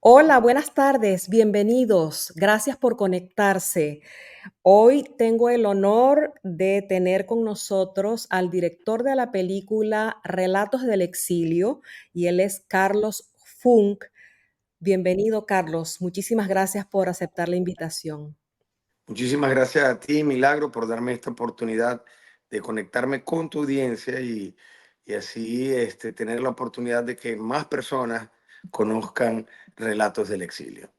Hola, buenas tardes, bienvenidos. Gracias por conectarse. Hoy tengo el honor de tener con nosotros al director de la película Relatos del Exilio y él es Carlos Funk. Bienvenido, Carlos. Muchísimas gracias por aceptar la invitación. Muchísimas gracias a ti, Milagro, por darme esta oportunidad de conectarme con tu audiencia y así tener la oportunidad de que más personas conozcan Relatos del Exilio.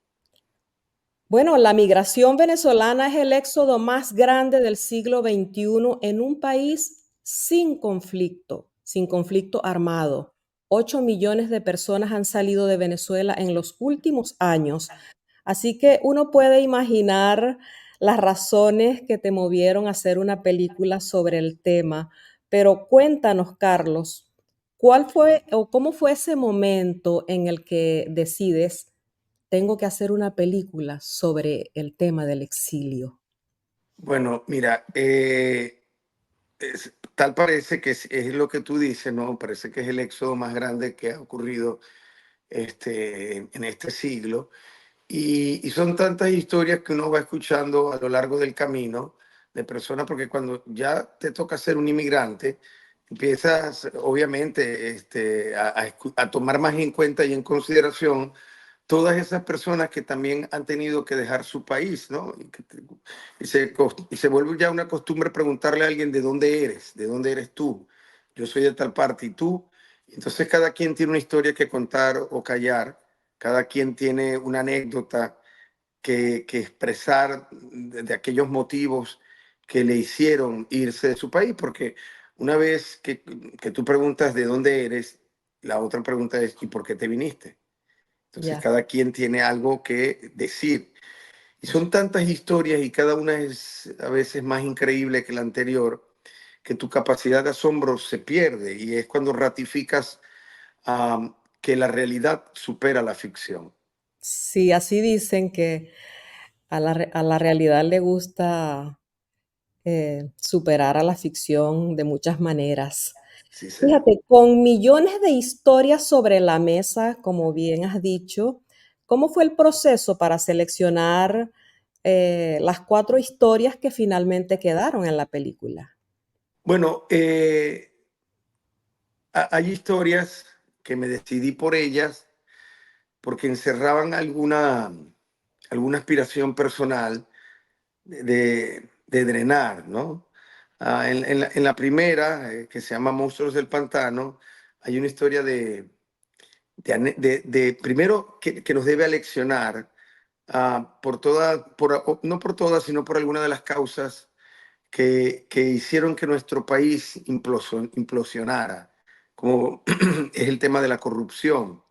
Bueno, la migración venezolana es el éxodo más grande del siglo XXI en un país sin conflicto armado. 8 millones de personas han salido de Venezuela en los últimos años, así que uno puede imaginar las razones que te movieron a hacer una película sobre el tema. Pero cuéntanos, Carlos, ¿cuál fue o cómo fue ese momento en el que decides tengo que hacer una película sobre el tema del exilio? Bueno, mira, tal parece que es lo que tú dices, ¿no? Parece que es el éxodo más grande que ha ocurrido en este siglo. Y son tantas historias que uno va escuchando a lo largo del camino de personas, porque cuando ya te toca ser un inmigrante, empiezas obviamente a tomar más en cuenta y en consideración todas esas personas que también han tenido que dejar su país, ¿no? Y se vuelve ya una costumbre preguntarle a alguien de dónde eres tú. Yo soy de tal parte y tú. Entonces cada quien tiene una historia que contar o callar, cada quien tiene una anécdota que expresar de aquellos motivos que le hicieron irse de su país, porque una vez que tú preguntas de dónde eres, la otra pregunta es ¿y por qué te viniste? Entonces Ya. cada quien tiene algo que decir. Y son tantas historias y cada una es a veces más increíble que la anterior, que tu capacidad de asombro se pierde y es cuando ratificas que la realidad supera la ficción. Sí, así dicen que a la realidad le gusta superar a la ficción de muchas maneras. Sí, señor. Fíjate, con millones de historias sobre la mesa, como bien has dicho, ¿cómo fue el proceso para seleccionar las 4 historias que finalmente quedaron en la película? Bueno, hay historias que me decidí por ellas porque encerraban alguna aspiración personal de drenar, ¿no? En la primera, que se llama Monstruos del Pantano, hay una historia primero, que nos debe aleccionar no por todas, sino por alguna de las causas que hicieron que nuestro país implosionara, como es el tema de la corrupción,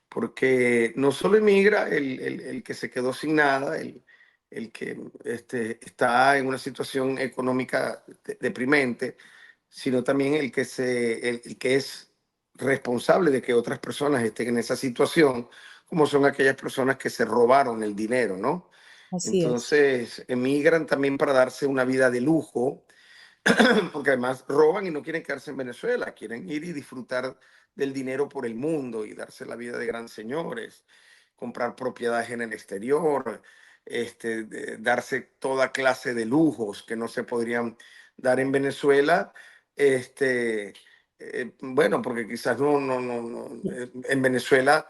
porque no solo emigra el que se quedó sin nada, el que está en una situación económica deprimente, sino también el que es responsable de que otras personas estén en esa situación, como son aquellas personas que se robaron el dinero, ¿no? Así es. Entonces emigran también para darse una vida de lujo, porque además roban y no quieren quedarse en Venezuela, quieren ir y disfrutar del dinero por el mundo y darse la vida de gran señores, comprar propiedades en el exterior, darse toda clase de lujos que no se podrían dar en Venezuela. Bueno, porque quizás en Venezuela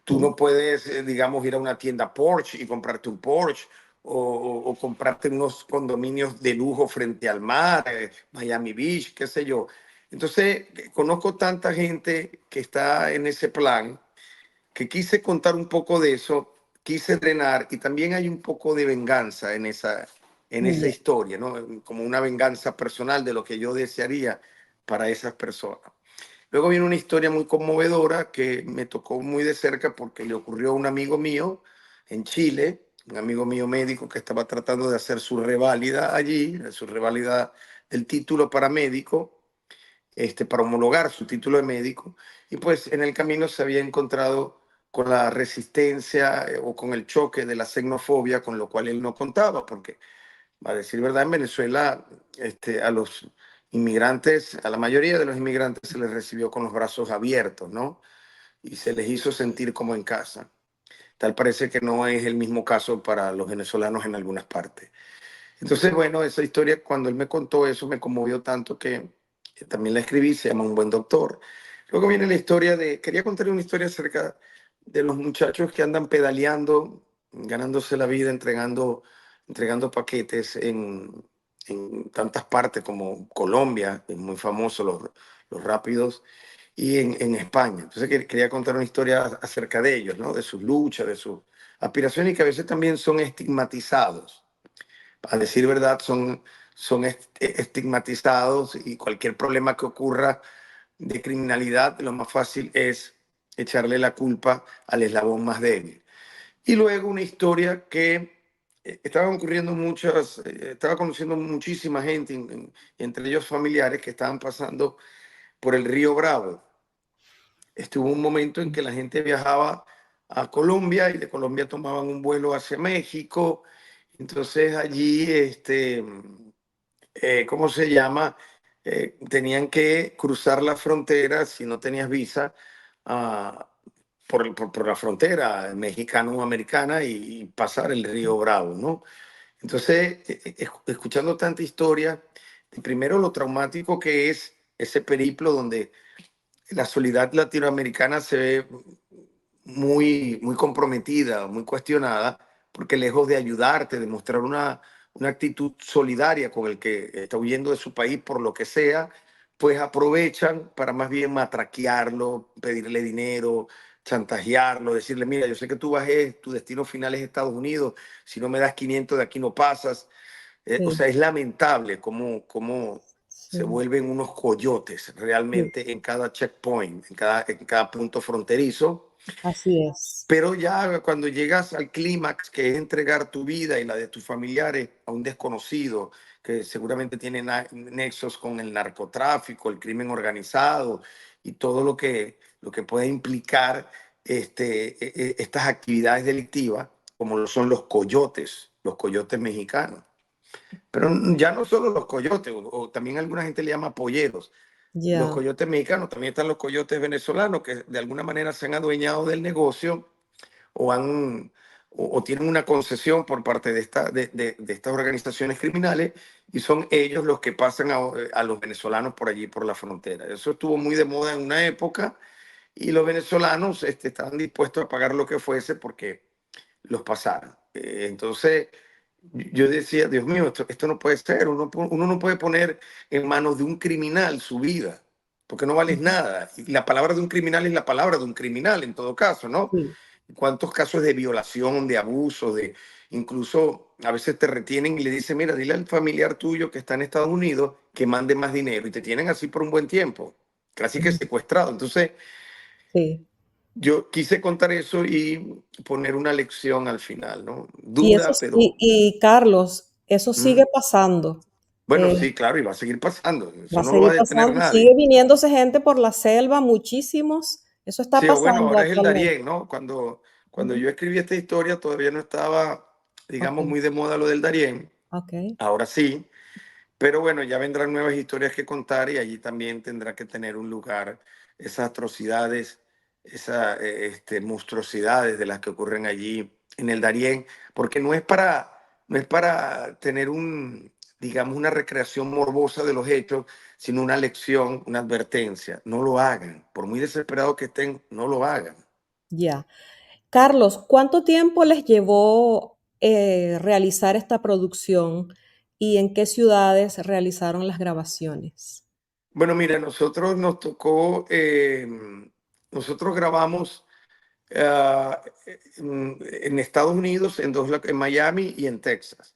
tú no puedes, digamos, ir a una tienda Porsche y comprarte un Porsche o comprarte unos condominios de lujo frente al mar, Miami Beach, qué sé yo. Entonces, conozco tanta gente que está en ese plan que quise contar un poco de eso, quise drenar y también hay un poco de venganza en esa Ya. historia, ¿no? Como una venganza personal de lo que yo desearía para esas personas. Luego viene una historia muy conmovedora que me tocó muy de cerca porque le ocurrió a un amigo mío en Chile, un amigo mío médico que estaba tratando de hacer su reválida allí, su reválida del título para médico, para homologar su título de médico, y pues en el camino se había encontrado con la resistencia o con el choque de la xenofobia, con lo cual él no contaba, porque a decir verdad, en Venezuela, a los inmigrantes, a la mayoría de los inmigrantes se les recibió con los brazos abiertos, ¿no? y se les hizo sentir como en casa. Tal parece que no es el mismo caso para los venezolanos en algunas partes. Entonces, bueno, esa historia, cuando él me contó eso, me conmovió tanto que también la escribí, se llama Un buen doctor. Luego viene la historia quería contar una historia acerca de los muchachos que andan pedaleando, ganándose la vida, entregando paquetes en tantas partes como Colombia, es muy famoso los rápidos, y en España. Entonces quería contar una historia acerca de ellos, ¿no? De sus luchas, de sus aspiraciones y que a veces también son estigmatizados. A decir verdad, son estigmatizados y cualquier problema que ocurra de criminalidad, lo más fácil es echarle la culpa al eslabón más débil. Y luego una historia que estaban ocurriendo estaba conociendo muchísima gente, entre ellos familiares que estaban pasando por el río Bravo. Estuvo un momento en que la gente viajaba a Colombia y de Colombia tomaban un vuelo hacia México. Entonces allí, ¿cómo se llama? Tenían que cruzar la frontera si no tenías visa ah, por la frontera mexicano-americana y pasar el río Bravo, ¿no? Entonces, escuchando tanta historia, primero lo traumático que es ese periplo donde la solidaridad latinoamericana se ve muy comprometida, muy cuestionada, porque lejos de ayudarte, de mostrar una actitud solidaria con el que está huyendo de su país por lo que sea, pues aprovechan para más bien matraquearlo, pedirle dinero, chantajearlo, decirle, mira, yo sé que tú vas, tu destino final es Estados Unidos, si no me das 500 de aquí no pasas. O Sí, sea, es lamentable cómo se sí, vuelven unos coyotes sí, realmente en cada checkpoint, en cada punto fronterizo. así es. Pero ya cuando llegas al clímax, que es entregar tu vida y la de tus familiares a un desconocido, que seguramente tiene nexos con el narcotráfico, el crimen organizado y todo lo que puede implicar estas actividades delictivas, como lo son los coyotes mexicanos. Pero ya no solo los coyotes, o también alguna gente le llama polleros. Los Ya, coyotes mexicanos, también están los coyotes venezolanos que de alguna manera se han adueñado del negocio o, o tienen una concesión por parte de estas organizaciones criminales y son ellos los que pasan a los venezolanos por allí, por la frontera. Eso estuvo muy de moda en una época y los venezolanos estaban dispuestos a pagar lo que fuese porque los pasaran. Entonces, yo decía, Dios mío, esto no puede ser, uno no puede poner en manos de un criminal su vida, porque no vales nada. Y la palabra de un criminal es la palabra de un criminal en todo caso, ¿no? sí. ¿Cuántos casos de violación, de abuso, incluso a veces te retienen y le dicen, mira, dile al familiar tuyo que está en Estados Unidos que mande más dinero y te tienen así por un buen tiempo, casi que Ujú. secuestrado. Entonces, Sí. yo quise contar eso y poner una lección al final, ¿no? Y eso Dura, y pero y Carlos, eso mm, sigue pasando. bueno, Eh, sí, claro, y va a seguir pasando. Va Eso a no lo va seguir a detener pasando, sigue nadie. viniéndose gente por la selva, muchísimos. Eso está Sí, o bueno, pasando ahora es el actualmente. Darién, ¿no? Cuando Ujú. yo escribí esta historia todavía no estaba, digamos, Okey, muy de moda lo del Darién. okey. Ahora sí, pero bueno, ya vendrán nuevas historias que contar y allí también tendrá que tener un lugar esas atrocidades, esas monstruosidades de las que ocurren allí en el Darién, porque no es para tener digamos, una recreación morbosa de los hechos, sino una lección, una advertencia. No lo hagan, por muy desesperados que estén, no lo hagan. Ya. Carlos, ¿cuánto tiempo les llevó, realizar esta producción y en qué ciudades realizaron las grabaciones? Bueno, mira, nosotros nos tocó, nosotros grabamos en Estados Unidos, en Miami y en Texas.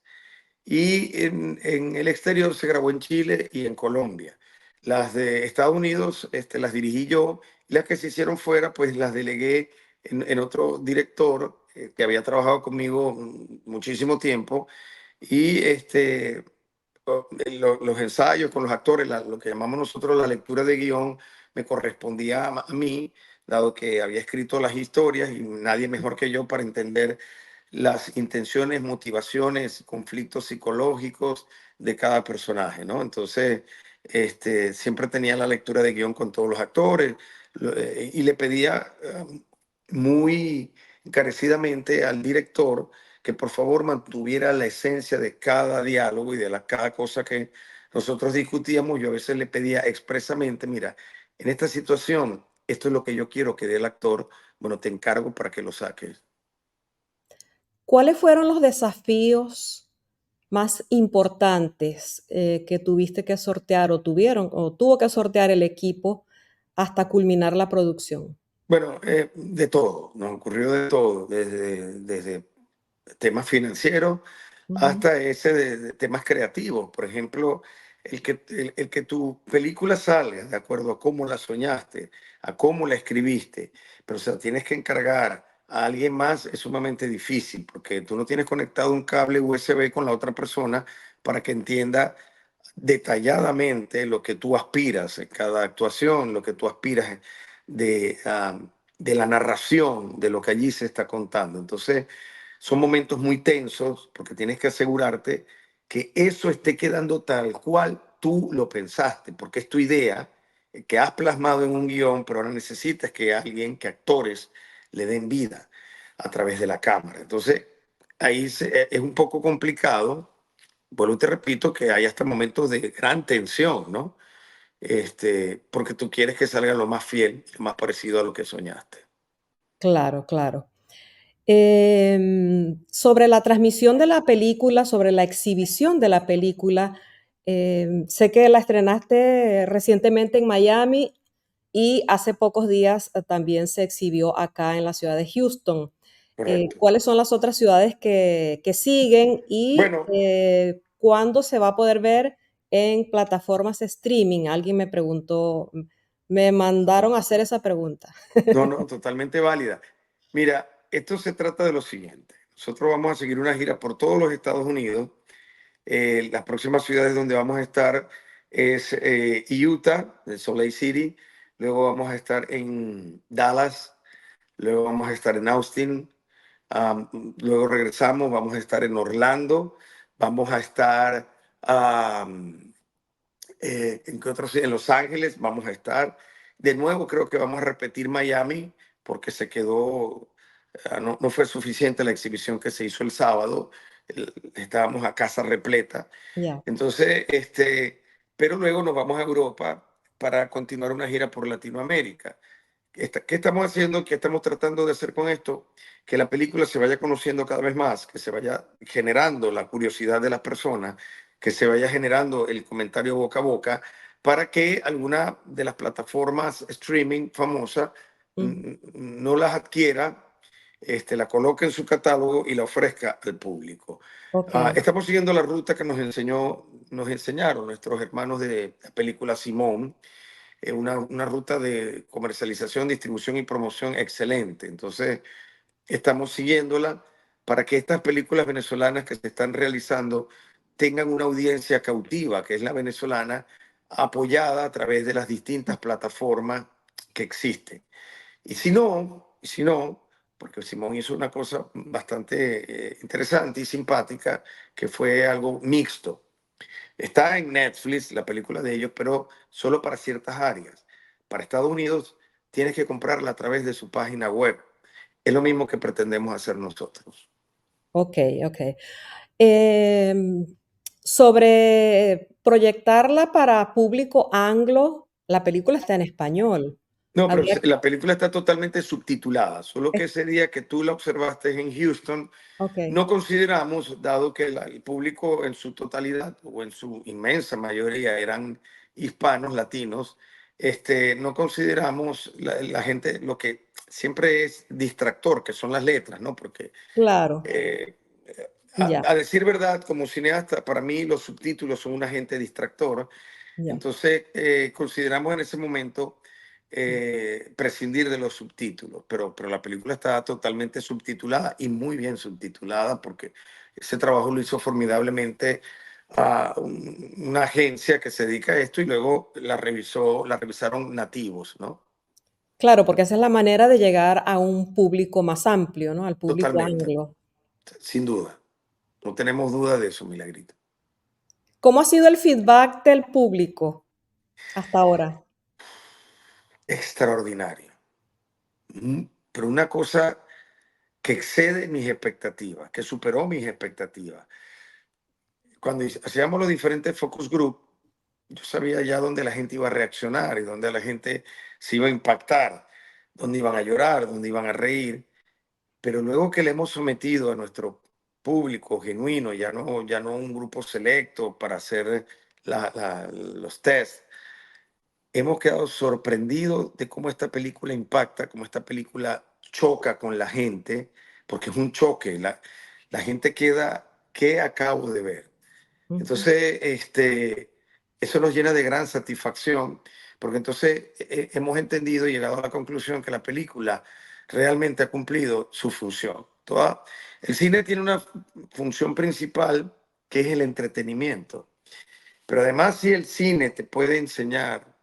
Y en el exterior se grabó en Chile y en Colombia. Las de Estados Unidos las dirigí yo y las que se hicieron fuera, pues las delegué en otro director que había trabajado conmigo muchísimo tiempo. Y los ensayos con los actores, lo que llamamos nosotros la lectura de guión, me correspondía a mí, dado que había escrito las historias y nadie mejor que yo para entender las intenciones, motivaciones, conflictos psicológicos de cada personaje, ¿no? Entonces, siempre tenía la lectura de guión con todos los actores, Y le pedía muy encarecidamente al director que por favor mantuviera la esencia de cada diálogo y de cada cosa que nosotros discutíamos. Yo a veces le pedía expresamente, mira, en esta situación, esto es lo que yo quiero que dé el actor, bueno, te encargo para que lo saques. ¿Cuáles fueron los desafíos más importantes, que tuviste que sortear o tuvieron o tuvo que sortear el equipo hasta culminar la producción? Bueno, de todo, nos ocurrió de todo, desde temas financieros Ujú. hasta ese de temas creativos. Por ejemplo, el que tu película salga de acuerdo a cómo la soñaste, a cómo la escribiste, pero o sea, tienes que encargar a alguien más es sumamente difícil porque tú no tienes conectado un cable USB con la otra persona para que entienda detalladamente lo que tú aspiras en cada actuación, lo que tú aspiras de, de la narración de lo que allí se está contando. Entonces, son momentos muy tensos porque tienes que asegurarte que eso esté quedando tal cual tú lo pensaste, porque es tu idea que has plasmado en un guión, pero ahora necesitas que alguien, que actores le den vida a través de la cámara. Entonces, es un poco complicado. Vuelvo y te repito que hay hasta momentos de gran tensión, ¿no? Porque tú quieres que salga lo más fiel, lo más parecido a lo que soñaste. Claro, claro. Sobre la transmisión de la película, sobre la exhibición de la película, sé que la estrenaste recientemente en Miami y hace pocos días también se exhibió acá en la ciudad de Houston. Correcto. ¿Cuáles son las otras ciudades que siguen y Bueno, cuándo se va a poder ver en plataformas streaming? Alguien me preguntó, me mandaron a hacer esa pregunta. no, no, totalmente válida. Mira, esto se trata de lo siguiente. Nosotros vamos a seguir una gira por todos los Estados Unidos. Las próximas ciudades donde vamos a estar es Utah, de Salt Lake City. Luego vamos a estar en Dallas. Luego vamos a estar en Austin. Luego regresamos, vamos a estar en Orlando. Vamos a estar ¿en qué otros? En Los Ángeles vamos a estar. De nuevo creo que vamos a repetir Miami porque se quedó, no, no fue suficiente la exhibición que se hizo el sábado. Estábamos a casa repleta. Ya, Entonces, pero luego nos vamos a Europa para continuar una gira por Latinoamérica. ¿Qué estamos haciendo? ¿Qué estamos tratando de hacer con esto? Que la película se vaya conociendo cada vez más, que se vaya generando la curiosidad de las personas, que se vaya generando el comentario boca a boca, para que alguna de las plataformas streaming famosas ujú, no las adquiera, la coloque en su catálogo y la ofrezca al público. okey, Estamos siguiendo la ruta que nos enseñaron nuestros hermanos de la película Simón, una ruta de comercialización, distribución y promoción excelente. Entonces, estamos siguiéndola para que estas películas venezolanas que se están realizando tengan una audiencia cautiva, que es la venezolana, apoyada a través de las distintas plataformas que existen. Y si no, porque Simón hizo una cosa bastante interesante y simpática, que fue algo mixto. Está en Netflix la película de ellos, pero solo para ciertas áreas. Para Estados Unidos tienes que comprarla a través de su página web. Es lo mismo que pretendemos hacer nosotros. okey, okey. Em, Sobre proyectarla para público anglo, la película está en español. No, pero Habría la película está totalmente subtitulada, solo que es ese día que tú la observaste en Houston, okey, no consideramos, dado que el público en su totalidad o en su inmensa mayoría eran hispanos, latinos, no consideramos la gente lo que siempre es distractor, que son las letras, ¿no? Porque claro, eh, ya, a decir verdad, como cineasta, para mí los subtítulos son un agente distractor. ya. Entonces, consideramos en ese momento prescindir de los subtítulos, pero la película está totalmente subtitulada y muy bien subtitulada porque ese trabajo lo hizo formidablemente una agencia que se dedica a esto y luego la revisaron nativos, ¿no? Claro, porque esa es la manera de llegar a un público más amplio, ¿no? Al público Totalmente, anglo. sin duda. No tenemos duda de eso, Milagrito. ¿Cómo ha sido el feedback del público hasta ahora? extraordinario. Pero una cosa que excede mis expectativas, que superó mis expectativas. Cuando hacíamos los diferentes focus group, yo sabía ya dónde la gente iba a reaccionar y dónde la gente se iba a impactar, dónde iban a llorar, dónde iban a reír. Pero luego que le hemos sometido a nuestro público genuino, ya no un grupo selecto para hacer los tests, hemos quedado sorprendidos de cómo esta película impacta, cómo esta película choca con la gente, porque es un choque. La gente queda, ¿qué acabo de ver? Ujú. Entonces, eso nos llena de gran satisfacción, porque entonces hemos entendido y llegado a la conclusión que la película realmente ha cumplido su función. El cine tiene una función principal que es el entretenimiento, pero además si el cine te puede enseñar,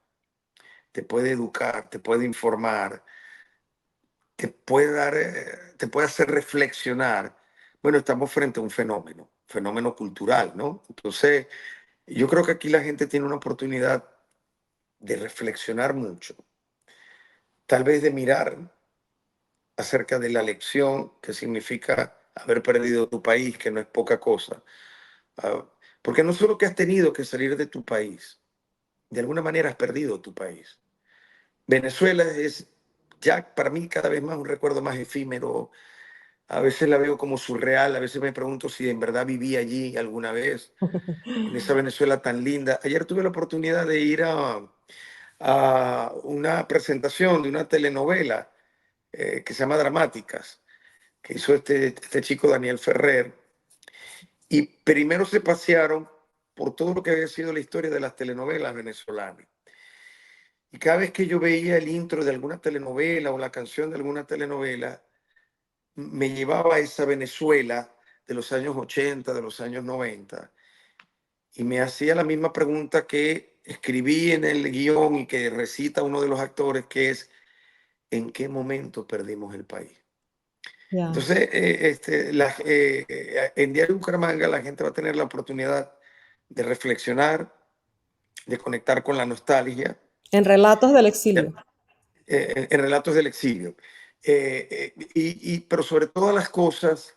te puede educar, te puede informar, te puede dar, te puede hacer reflexionar, bueno, estamos frente a un fenómeno cultural, ¿no? Entonces, yo creo que aquí la gente tiene una oportunidad de reflexionar mucho, tal vez de mirar acerca de la lección que significa haber perdido tu país, que no es poca cosa. Ah, porque no solo que has tenido que salir de tu país, de alguna manera has perdido tu país. Venezuela es ya para mí cada vez más un recuerdo más efímero. A veces la veo como surreal, a veces me pregunto si en verdad viví allí alguna vez, en esa Venezuela tan linda. Ayer tuve la oportunidad de ir a una presentación de una telenovela que se llama Dramáticas, que hizo este chico Daniel Ferrer, y primero se pasearon por todo lo que había sido la historia de las telenovelas venezolanas. Y cada vez que yo veía el intro de alguna telenovela o la canción de alguna telenovela, me llevaba a esa Venezuela de los años 80, de los años 90, y me hacía la misma pregunta que escribí en el guión y que recita uno de los actores, que es, ¿en qué momento perdimos el país? Ya. Entonces, en Diario Bucaramanga la gente va a tener la oportunidad de reflexionar, de conectar con la nostalgia, En Relatos del Exilio. en relatos del exilio. Pero sobre todas las cosas,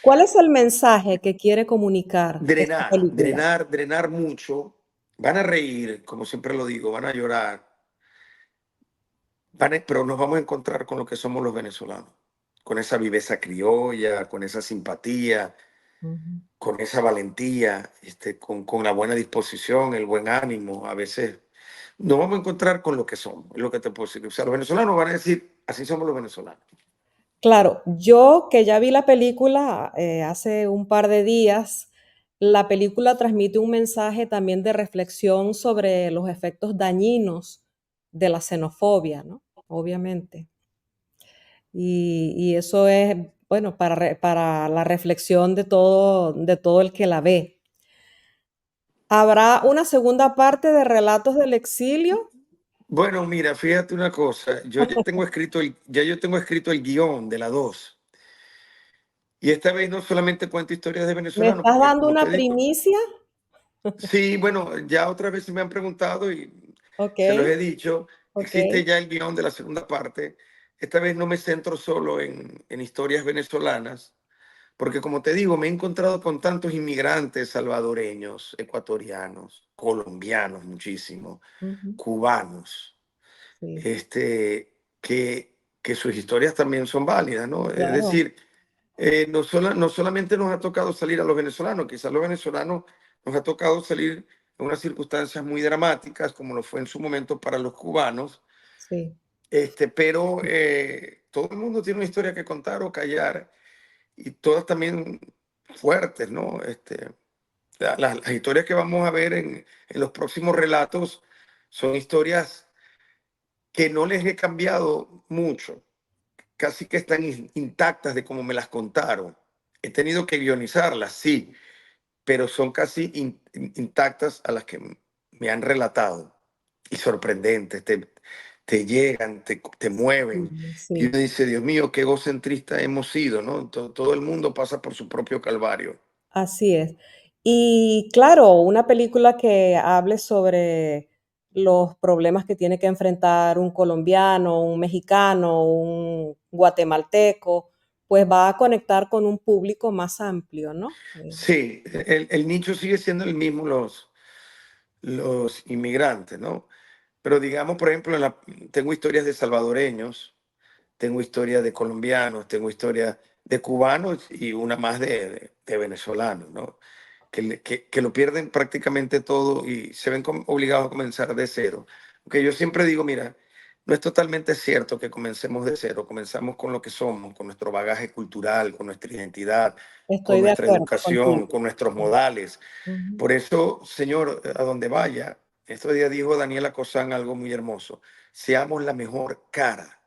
¿Cuál es el mensaje que quiere comunicar esta película? drenar mucho. Van a reír, como siempre lo digo, van a llorar, pero nos vamos a encontrar con lo que somos los venezolanos, con esa viveza criolla, con esa simpatía, Ujú. con esa valentía, con la buena disposición, el buen ánimo. A veces nos vamos a encontrar con lo que somos, es lo que te puedo decir. O sea, los venezolanos van a decir, así somos los venezolanos. Claro, yo que ya vi la película hace un par de días, la película transmite un mensaje también de reflexión sobre los efectos dañinos de la xenofobia, ¿no? Obviamente. Y eso es, bueno, para la reflexión de todo el que la ve. ¿Habrá una segunda parte de Relatos del Exilio? Bueno, mira, fíjate una cosa, ya yo tengo escrito el guión de la 2. Y esta vez no solamente cuento historias de ¿Me venezolanos, estás porque dando como te una digo, primicia? sí, bueno, ya otras veces me han preguntado y Ok, se los he dicho, ok. existe ya el guión de la segunda parte. Esta vez no me centro solo en historias venezolanas, porque como te digo, me he encontrado con tantos inmigrantes salvadoreños, ecuatorianos, colombianos muchísimo, Ujú, cubanos, sí, que sus historias también son válidas, ¿no? Es claro, decir, no solamente nos ha tocado salir a los venezolanos, quizás los venezolanos nos ha tocado salir en unas circunstancias muy dramáticas, como lo fue en su momento para los cubanos, sí. pero todo el mundo tiene una historia que contar o callar, y todas también fuertes, ¿no? Las historias que vamos a ver en los próximos relatos son historias que no les he cambiado mucho, casi que están intactas de como me las contaron. He tenido que guionizarlas, sí, pero son casi intactas a las que me han relatado, y sorprendentes, te llegan, te mueven. Sí, Y sí, uno dice, Dios mío, qué egocentrista hemos sido, ¿no? Todo el mundo pasa por su propio calvario. así es. Y claro, una película que hable sobre los problemas que tiene que enfrentar un colombiano, un mexicano, un guatemalteco, pues va a conectar con un público más amplio, ¿no? Sí, el nicho sigue siendo el mismo, los inmigrantes, ¿no? Pero digamos, por ejemplo, tengo historias de salvadoreños, tengo historias de colombianos, tengo historias de cubanos y una más de venezolanos, ¿no? Que lo pierden prácticamente todo y se ven obligados a comenzar de cero. Porque yo siempre digo, mira, no es totalmente cierto que comencemos de cero, comenzamos con lo que somos, con nuestro bagaje cultural, con nuestra identidad, con Estoy de nuestra acuerdo educación, contigo. con nuestros Sí. modales. Ujú. Por eso, Señor, a donde vaya, estos días dijo Daniela Cosán algo muy hermoso, seamos la mejor cara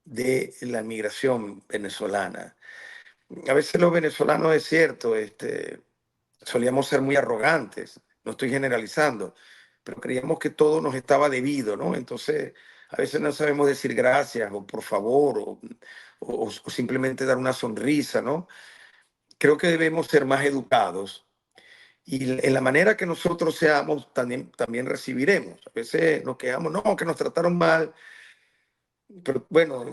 de la migración venezolana. A veces los venezolanos, es cierto, solíamos ser muy arrogantes, no estoy generalizando, pero creíamos que todo nos estaba debido, ¿no? Entonces, a veces no sabemos decir gracias o por favor o simplemente dar una sonrisa, ¿no? Creo que debemos ser más educados y en la manera que nosotros seamos, también recibiremos. A veces nos quejamos, no, que nos trataron mal, pero bueno,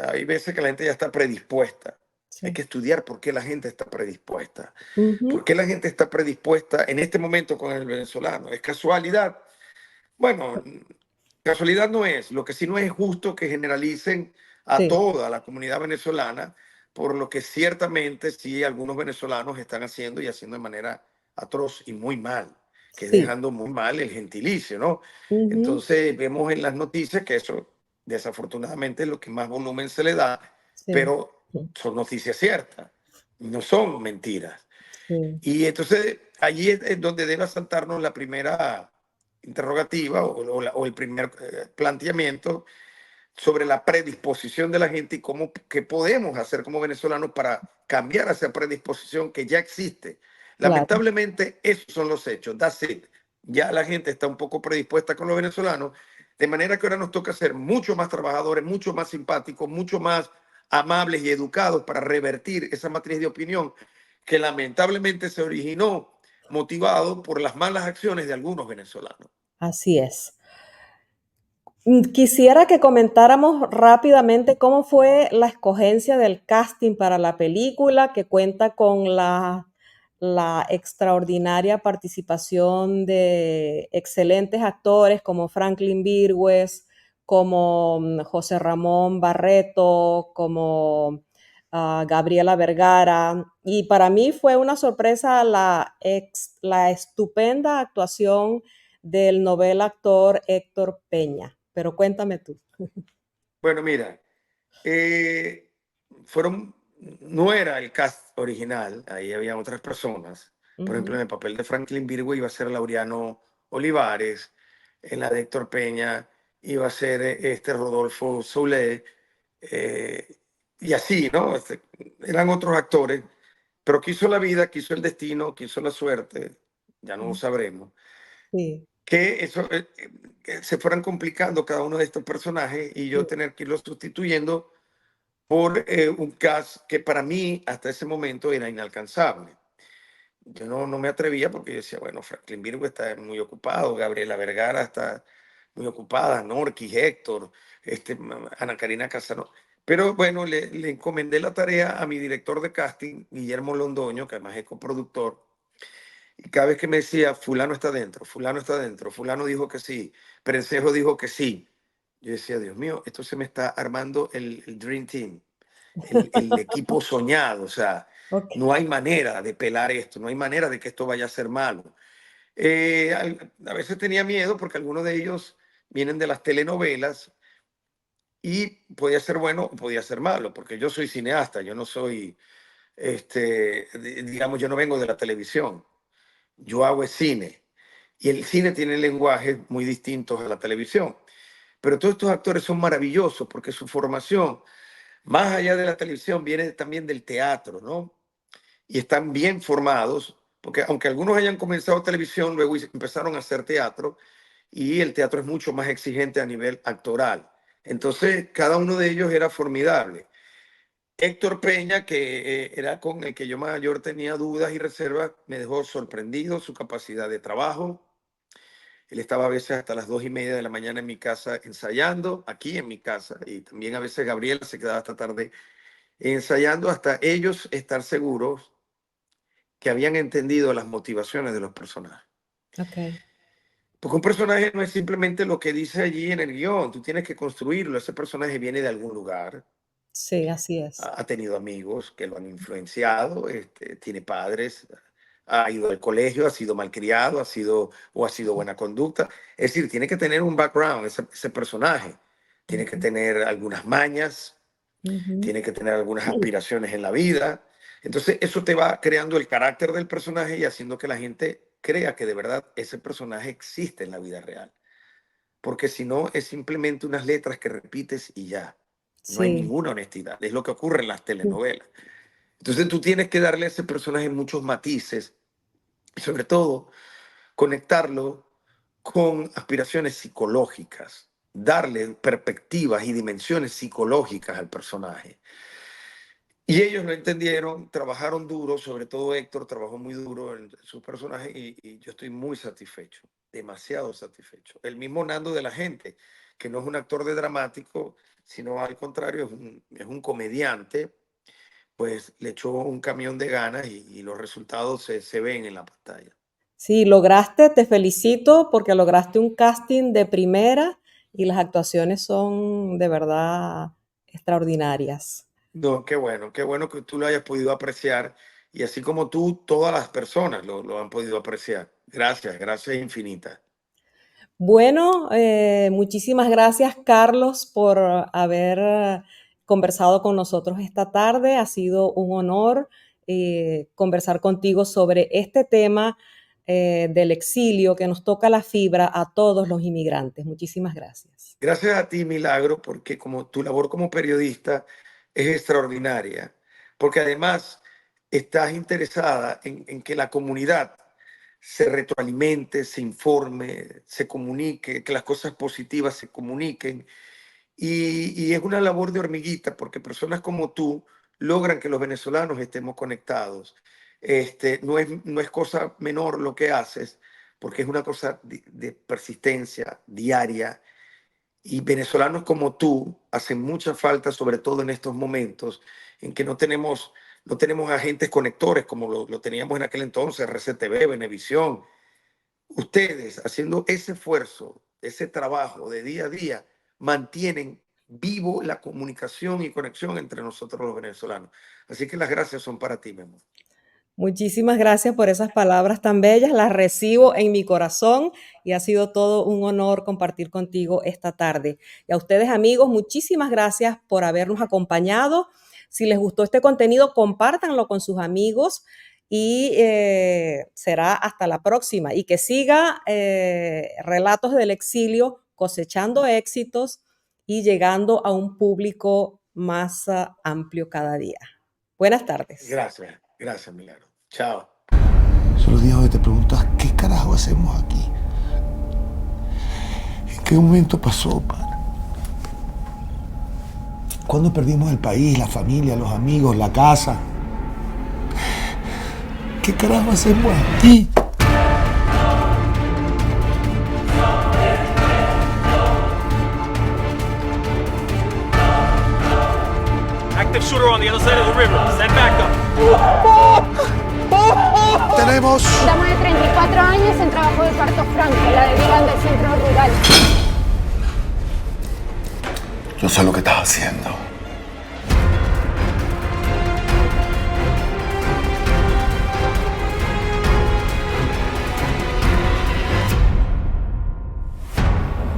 hay veces que la gente ya está predispuesta. Hay Sí. que estudiar por qué la gente está predispuesta. ¿Por Ujú. qué la gente está predispuesta en este momento con el venezolano? ¿Es casualidad? Bueno, casualidad no es. Lo que sí no es justo que generalicen a Sí, toda la comunidad venezolana, por lo que ciertamente sí algunos venezolanos están haciendo y haciendo de manera atroz y muy mal, que es sí. dejando muy mal el gentilicio, ¿no? Ujú. Entonces vemos en las noticias que eso desafortunadamente es lo que más volumen se le da, Sí. pero son noticias ciertas, no son mentiras. Sí. Y entonces allí es donde debe saltarnos la primera interrogativa o el primer planteamiento sobre la predisposición de la gente y cómo qué podemos hacer como venezolanos para cambiar esa predisposición que ya existe. Claro. Lamentablemente, esos son los hechos. That's it. Ya la gente está un poco predispuesta con los venezolanos, de manera que ahora nos toca ser mucho más trabajadores, mucho más simpáticos, mucho más amables y educados para revertir esa matriz de opinión que lamentablemente se originó motivado por las malas acciones de algunos venezolanos. Así es. Quisiera que comentáramos rápidamente cómo fue la escogencia del casting para la película, que cuenta con la extraordinaria participación de excelentes actores como Franklin Virgües, como José Ramón Barreto, como Gabriela Vergara. Y para mí fue una sorpresa la estupenda actuación del novel actor Héctor Peña. Pero cuéntame tú. Bueno, mira, eh, fueron, no era el cast original, ahí había otras personas. Por ejemplo, Ujú. en el papel de Franklin Virgo iba a ser Laureano Olivares, en la de Héctor Peña iba a ser este Rodolfo Soule, eh, y así, ¿no? Eran otros actores, pero quiso la vida, quiso el destino, quiso la suerte, ya no lo sabremos, Sí, que eso que se fueran complicando cada uno de estos personajes y sí, yo tener que irlos sustituyendo por un cast que para mí hasta ese momento era inalcanzable. Yo no me atrevía porque yo decía, bueno, Franklin Virgo está muy ocupado, Gabriela Vergara está muy ocupada, Norquis, Héctor, Ana Karina Casano. Pero bueno, le encomendé la tarea a mi director de casting, Guillermo Londoño, que además es coproductor, y cada vez que me decía, fulano está dentro, fulano está dentro, fulano dijo que sí, Perencejo dijo que sí. Yo decía, Dios mío, esto se me está armando el Dream Team, el equipo soñado, o sea, okey. no hay manera de pelar esto, no hay manera de que esto vaya a ser malo. A veces tenía miedo porque algunos de ellos vienen de las telenovelas y podía ser bueno o podía ser malo, porque yo soy cineasta, yo no soy, digamos, yo no vengo de la televisión, yo hago cine. Y el cine tiene lenguajes muy distintos a la televisión. Pero todos estos actores son maravillosos porque su formación, más allá de la televisión, viene también del teatro, ¿no? Y están bien formados, porque aunque algunos hayan comenzado televisión, luego empezaron a hacer teatro y el teatro es mucho más exigente a nivel actoral. Entonces, cada uno de ellos era formidable. Héctor Peña, que era con el que yo mayor tenía dudas y reservas, me dejó sorprendido su capacidad de trabajo. Él estaba a veces hasta las 2:30 de la mañana en mi casa ensayando, aquí en mi casa, y también a veces Gabriela se quedaba hasta tarde ensayando hasta ellos estar seguros que habían entendido las motivaciones de los personajes. Ok. Porque un personaje no es simplemente lo que dice allí en el guión, tú tienes que construirlo. Ese personaje viene de algún lugar, Sí, así es. ha tenido amigos que lo han influenciado, tiene padres, ha ido al colegio, ha sido malcriado, ha sido buena conducta. Es decir, tiene que tener un background ese personaje, tiene que Ujú, tener algunas mañas, ujú. tiene que tener algunas aspiraciones en la vida. Entonces, eso te va creando el carácter del personaje y haciendo que la gente crea que de verdad ese personaje existe en la vida real. Porque si no, es simplemente unas letras que repites y ya. No hay Sí. ninguna honestidad. Es lo que ocurre en las telenovelas. Entonces, tú tienes que darle a ese personaje muchos matices y sobre todo conectarlo con aspiraciones psicológicas, darle perspectivas y dimensiones psicológicas al personaje. Y ellos lo entendieron, trabajaron duro, sobre todo Héctor trabajó muy duro en su personaje y yo estoy muy satisfecho, demasiado satisfecho. El mismo Nando de la Gente, que no es un actor de dramático, sino al contrario, es un comediante, pues le echó un camión de ganas y los resultados se ven en la pantalla. Sí, lograste, te felicito porque lograste un casting de primera y las actuaciones son de verdad extraordinarias. No, qué bueno que tú lo hayas podido apreciar y así como tú, todas las personas lo han podido apreciar. Gracias, gracias infinitas. Bueno, muchísimas gracias, Carlos, por haber conversado con nosotros esta tarde. Ha sido un honor conversar contigo sobre este tema del exilio que nos toca la fibra a todos los inmigrantes. Muchísimas gracias. Gracias a ti, Milagro, porque como tu labor como periodista es extraordinaria, porque además estás interesada en que la comunidad se retroalimente, se informe, se comunique, que las cosas positivas se comuniquen. Y es una labor de hormiguita, porque personas como tú logran que los venezolanos estemos conectados. No es cosa menor lo que haces, porque es una cosa de persistencia diaria y venezolanos como tú hacen mucha falta, sobre todo en estos momentos en que no tenemos agentes conectores como lo teníamos en aquel entonces, RCTV, Venevisión. Ustedes haciendo ese esfuerzo, ese trabajo de día a día, mantienen vivo la comunicación y conexión entre nosotros los venezolanos. Así que las gracias son para ti, mi amor. Muchísimas gracias por esas palabras tan bellas, las recibo en mi corazón y ha sido todo un honor compartir contigo esta tarde. Y a ustedes amigos, muchísimas gracias por habernos acompañado. Si les gustó este contenido, compártanlo con sus amigos y será hasta la próxima. Y que siga Relatos del Exilio cosechando éxitos y llegando a un público más amplio cada día. Buenas tardes. Gracias, gracias, Milagro. Chao. Son los días donde te preguntas, ¿qué carajo hacemos aquí? ¿En qué momento pasó, padre? ¿Cuándo perdimos el país, la familia, los amigos, la casa? ¿Qué carajo hacemos aquí? Active shooter on the other side of the river. Stand back up. Tenemos... Dama de 34 años en trabajo de parto franco, la derivan del centro rural. Yo sé lo que estás haciendo.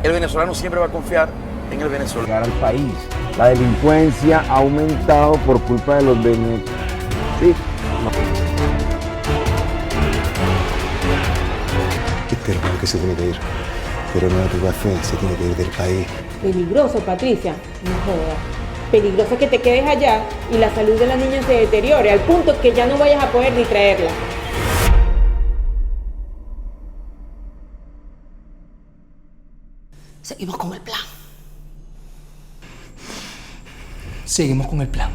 El venezolano siempre va a confiar en el venezolano. Llegar al país. La delincuencia ha aumentado por culpa de los venezolanos. Sí. Este hermano que se tiene que ir. Pero no tu café, se tiene que ir del país. Peligroso, Patricia. No jodas. Peligroso que te quedes allá y la salud de la niña se deteriore al punto que ya no vayas a poder ni traerla. Seguimos con el plan. Seguimos con el plan.